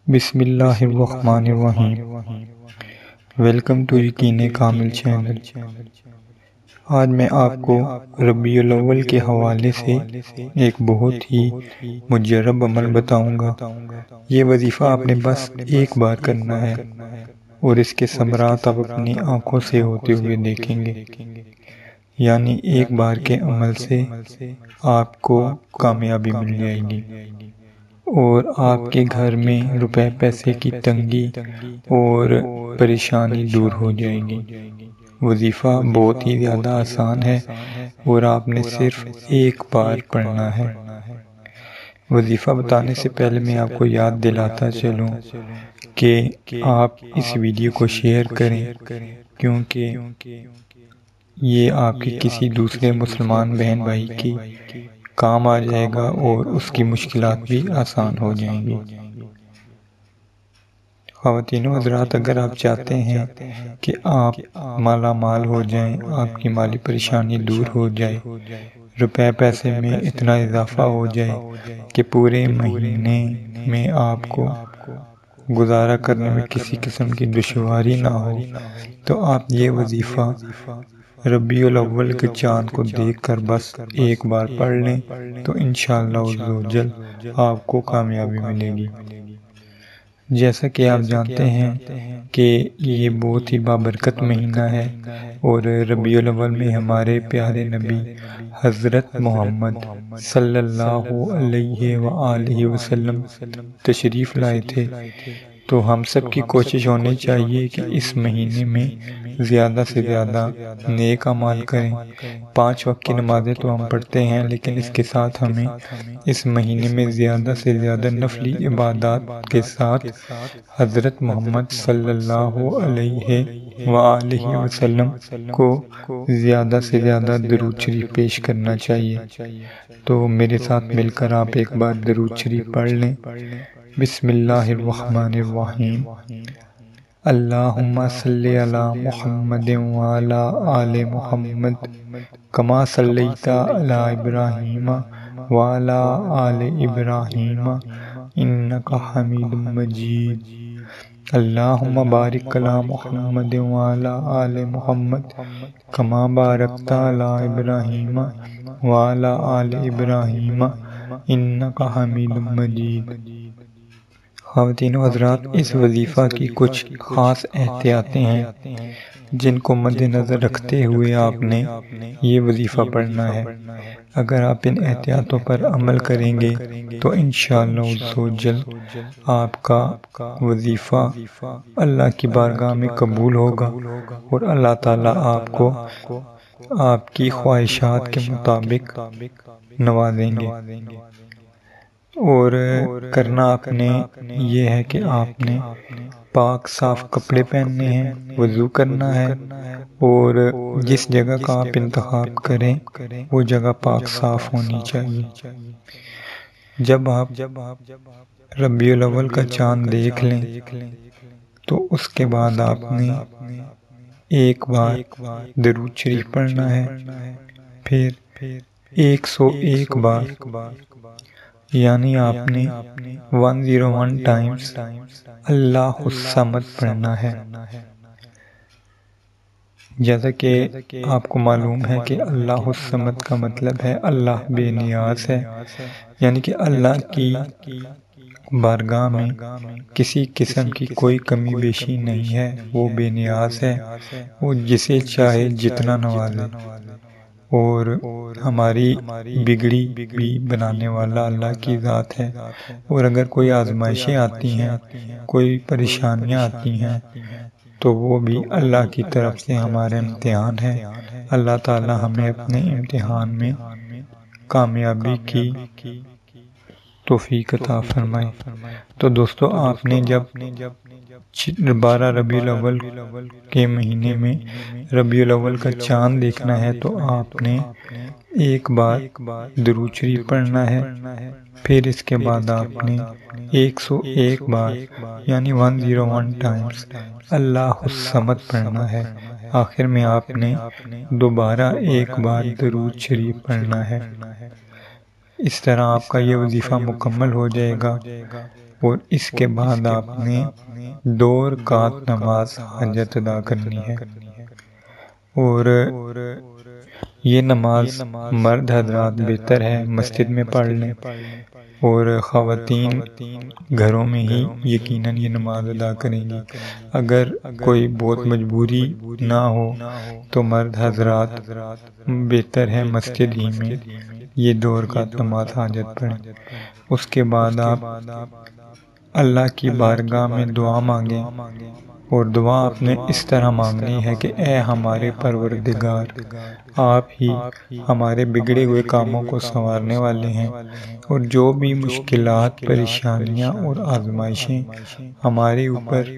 بسم اللہ الرحمن الرحیم۔ ویلکم ٹو یقین کامل چینل۔ آج میں آپ کو ربیع الاول کے حوالے سے ایک بہت ہی مجرب عمل بتاؤں گا۔ یہ وظیفہ آپ نے بس ایک بار کرنا ہے اور اس کے ثمرات آپ اپنی آنکھوں سے ہوتے ہوئے دیکھیں گے۔ یعنی ایک بار کے عمل سے آپ کو کامیابی مل جائے گی اور آپ کے گھر میں روپے پیسے کی تنگی اور پریشانی دور ہو جائے گی۔ وظیفہ بہت ہی زیادہ آسان ہے اور آپ نے صرف ایک بار پڑھنا ہے۔ وظیفہ بتانے سے پہلے میں آپ کو یاد دلاتا چلوں کہ آپ اس ویڈیو کو شیئر کریں، کیونکہ یہ آپ کے کسی دوسرے مسلمان بہن بھائی کی کام آ جائے گا اور اس کی مشکلات بھی آسان ہو جائیں گی۔ خواتین و حضرات، اگر آپ چاہتے ہیں کہ آپ مالا مال ہو جائیں، آپ کی مالی پریشانی دور ہو جائے، روپے پیسے میں اتنا اضافہ ہو جائے کہ پورے مہینے میں آپ کو گزارا کرنے میں کسی قسم کی دشواری نہ ہو، تو آپ یہ وظیفہ ربیع الاول کے چاند کو دیکھ کر بس ایک بار پڑھ لیں تو انشاءاللہ عزوجل آپ کو کامیابی ملے گی۔ جیسا کہ آپ جانتے ہیں کہ یہ بہت ہی بابرکت مہینہ ہے اور ربیع الاول میں ہمارے پیارے نبی حضرت محمد صلی اللہ علیہ وآلہ وسلم تشریف لائے تھے۔ تو ہم سب کی کوشش ہونی چاہیے کہ اس مہینے میں زیادہ سے زیادہ نیک اعمال کریں۔ 5 وقت کی نمازیں تو ہم پڑھتے ہیں، لیکن اس کے ساتھ ہمیں اس مہینے میں زیادہ سے زیادہ نفلی عبادات کے ساتھ حضرت محمد صلی اللہ علیہ وآلہ وسلم کو زیادہ سے زیادہ درود شریف پیش کرنا چاہیے۔ تو میرے ساتھ مل کر آپ ایک بار درود شریف پڑھ لیں۔ بسم اللہ الرحمن الرحیم۔ اللہم صلی علی محمد وعلی آل محمد کما صلیت علی ابراہیم وعلی آل ابراہیم انک حمید مجید۔ اللہم بارک علی محمد وعلی آل محمد کما بارکت علی ابراہیم وعلی آل ابراہیم انک حمید مجید۔ خواتین و حضرات، اس وظیفہ کی کچھ خاص احتیاطیں ہیں جن کو مد نظر رکھتے ہوئے آپ نے یہ وظیفہ پڑھنا ہے۔ اگر آپ ان احتیاطوں پر عمل کریں گے تو انشاءاللہ عزوجل آپ کا وظیفہ اللہ کی بارگاہ میں قبول ہوگا اور اللہ تعالیٰ آپ کو آپ کی خواہشات کے مطابق نوازیں گے۔ اور کرنا آپ نے یہ ہے کہ آپ نے پاک صاف کپڑے پہننے ہیں، وضو کرنا ہے اور جس جگہ کا آپ انتخاب کریں وہ جگہ پاک صاف ہونی چاہیے۔ جب آپ ربیع الاول کا چاند دیکھ لیں تو اس کے بعد آپ نے ایک بار درود شریف پڑھنا ہے، پھر 101 بار یعنی آپ نے 101 ٹائمز اللہ الصمد پڑھنا ہے۔ جیسا کہ آپ کو معلوم ہے کہ اللہ الصمد کا مطلب ہے اللہ بے نیاز ہے، یعنی کہ اللہ کی بارگاہ میں کسی قسم کی کوئی کمی بیشی نہیں ہے، وہ بے نیاز ہے، وہ جسے چاہے جتنا نوازے۔ اور ہماری بگڑی بھی بنانے والا اللہ کی ذات ہے، اور اگر کوئی آزمائشیں آتی ہیں، کوئی پریشانیاں آتی ہیں تو وہ بھی اللہ کی طرف سے ہمارا امتحان ہے۔ اللہ تعالی ہمیں اپنے امتحان میں کامیابی کی توفیق عطا فرمائے۔ تو دوستو، آپ نے جب 12 ربیع الاول کے مہینے میں ربیع الاول کا چاند دیکھنا ہے تو آپ نے ایک بار درود شریف پڑھنا ہے، پھر اس کے بعد آپ نے 101 بار یعنی 101 ٹائمز اللہ الصمد پڑھنا ہے۔ آخر میں آپ نے دوبارہ ایک بار درود شریف پڑھنا ہے۔ اس طرح آپ کا یہ وظیفہ مکمل ہو جائے گا اور اس کے بعد آپ نے 2 رکعت نماز حاجت ادا کرنی ہے، اور یہ نماز مرد حضرات بہتر ہے مسجد میں پڑھ لیں، اور خواتین گھروں میں ہی یقیناً یہ نماز ادا کریں گی۔ اگر کوئی بہت مجبوری نہ ہو تو مرد حضرات بہتر ہے مسجد ہی میں یہ 2 رکعت نماز حاجت پڑھیں۔ اس کے بعد آپ اللہ کی بارگاہ میں دعا مانگیں، اور دعا آپ نے اس طرح مانگنی ہے کہ اے ہمارے پروردگار، آپ ہی ہمارے بگڑے ہوئے کاموں کو سنوارنے والے ہیں، اور جو بھی مشکلات، پریشانیاں اور آزمائشیں ہمارے اوپر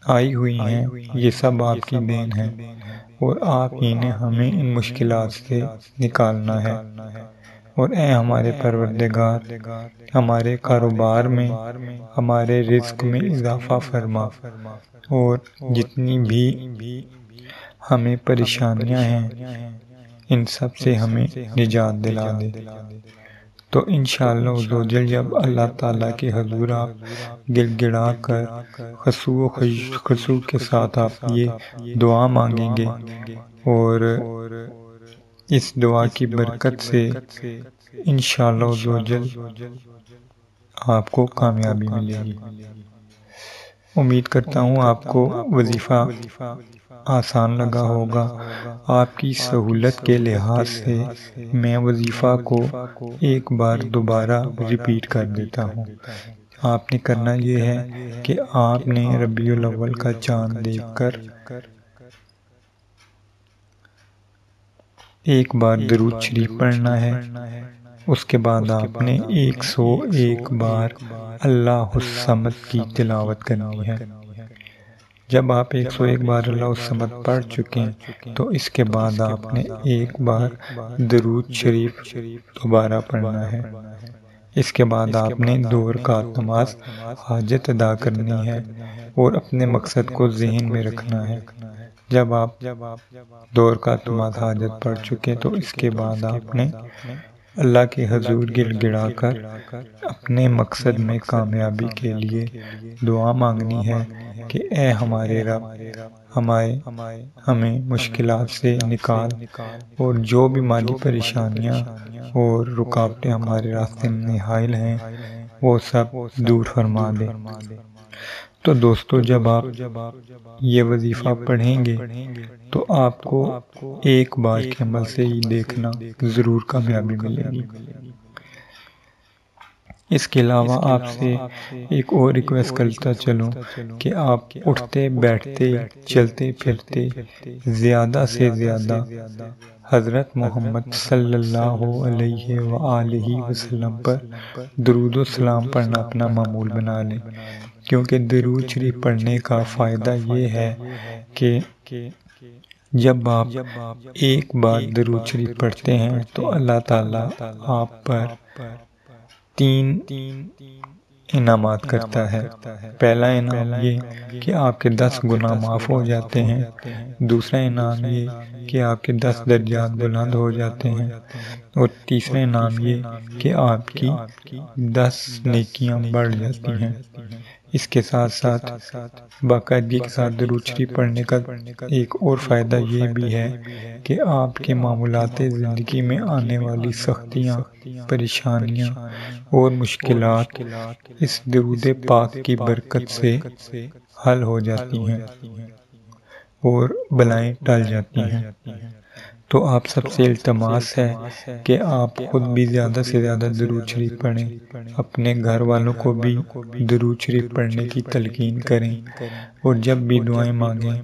آئی ہوئی ہیں یہ سب آپ کی دین ہے، اور آپ ہی نے ہمیں ان مشکلات سے نکالنا ہے۔ اور اے ہمارے پروردگار، ہمارے کاروبار میں، ہمارے رزق میں اضافہ فرما، اور جتنی بھی ہمیں پریشانیاں ہیں ان سب سے ہمیں نجات دلا دے۔ تو انشاءاللہ عزوجل جب اللہ تعالیٰ کے حضور آپ گڑ گڑا کر خشوع و خضوع کے ساتھ آپ یہ دعا مانگیں گے، اور اس دعا کی برکت سے انشاءاللہ عزوجل آپ کو کامیابی ملے گی۔ امید کرتا ہوں آپ کو وظیفہ آسان لگا ہوگا۔ آپ کی سہولت کے لحاظ سے میں وظیفہ کو ایک بار دوبارہ ریپیٹ کر دیتا ہوں۔ آپ نے کرنا یہ ہے کہ آپ نے ربیع الاول کا چاند دیکھ کر ایک بار درود شریف پڑھنا ہے، اس کے بعد آپ نے 101 بار اللہ الصمد کی تلاوت کرنی ہے۔ جب آپ 101 بار اللہ الصمد پڑھ چکیں تو اس کے بعد آپ نے ایک بار درود شریف دوبارہ پڑھنا ہے۔ اس کے بعد آپ نے 2 رکعت نماز حاجت ادا کرنی ہے، اور اپنے مقصد کو ذہن میں رکھنا ہے۔ جب آپ 2 رکعت نماز حاجت پڑھ چکے تو اس کے بعد آپ نے اللہ کے حضور گڑ گڑا کر اپنے مقصد میں کامیابی کے لیے دعا مانگنی ہے کہ اے ہمارے رب، ہمیں مشکلات سے نکال، اور جو بھی مالی پریشانیاں اور رکاوٹیں ہمارے راستے میں حائل ہیں وہ سب دور فرما دے۔ تو دوستو، جب آپ یہ وظیفہ پڑھیں گے تو آپ کو ایک بار کے عمل سے ہی دیکھنا ضرور کامیابی ملے گی۔ اس کے علاوہ آپ سے ایک اور ریکویسٹ کرتا چلوں کہ آپ اٹھتے بیٹھتے چلتے پھرتے زیادہ سے زیادہ حضرت محمد صلی اللہ علیہ وآلہ وسلم پر درود و سلام پڑھنا اپنا معمول بنا لیں، کیونکہ درود شریف پڑھنے کا فائدہ یہ ہے کہ جب آپ ایک بار درود شریف پڑھتے ہیں تو اللہ تعالیٰ آپ پر 3 انعامات کرتا ہے۔ پہلا انعام یہ کہ آپ کے 10 گناہ معاف ہو جاتے ہیں، دوسرا انعام یہ کہ آپ کے 10 درجات بلند ہو جاتے ہیں، اور تیسرا انعام یہ کہ آپ کی 10 نیکیاں بڑھ جاتی ہیں۔ اس کے ساتھ ساتھ باقاعدگی کے ساتھ درود شریف پڑھنے کا ایک اور فائدہ یہ بھی ہے کہ آپ کے معمولات زندگی میں آنے والی سختیاں، پریشانیاں اور مشکلات اس درود پاک کی برکت سے حل ہو جاتی ہیں اور بلائیں ٹل جاتی ہیں۔ تو آپ سب سے التماس ہے کہ آپ خود بھی زیادہ سے زیادہ درود شریف پڑھیں، اپنے گھر والوں کو بھی درود شریف پڑھنے کی تلقین کریں، اور جب بھی دعائیں مانگیں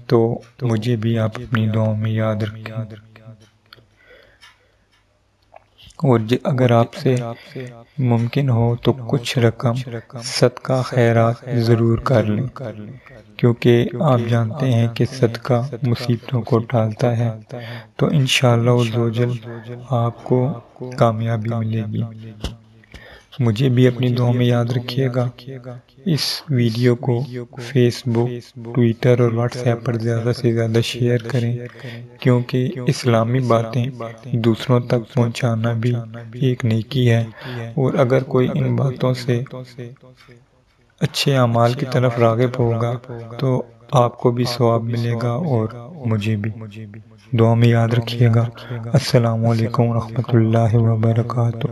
تو مجھے بھی آپ اپنی دعاؤں میں یاد رکھیں۔ اور اگر آپ سے ممکن ہو تو کچھ رقم صدقہ خیرات ضرور کر لیں، کیونکہ آپ جانتے ہیں کہ صدقہ مصیبتوں کو ٹالتا ہے۔ تو انشاءاللہ عزوجل آپ کو کامیابی ملے گی۔ مجھے بھی اپنی دعاؤں میں یاد رکھیے گا۔ اس ویڈیو کو فیس بک، ٹویٹر اور واٹس ایپ پر زیادہ سے زیادہ شیئر کریں، کیونکہ اسلامی باتیں دوسروں تک پہنچانا بھی ایک نیکی ہے، اور اگر کوئی ان باتوں سے اچھے اعمال کی طرف راغب ہوگا تو آپ کو بھی ثواب ملے گا اور مجھے بھی۔ دعا میں یاد رکھیے گا۔ السلام علیکم ورحمۃ اللہ وبرکاتہ۔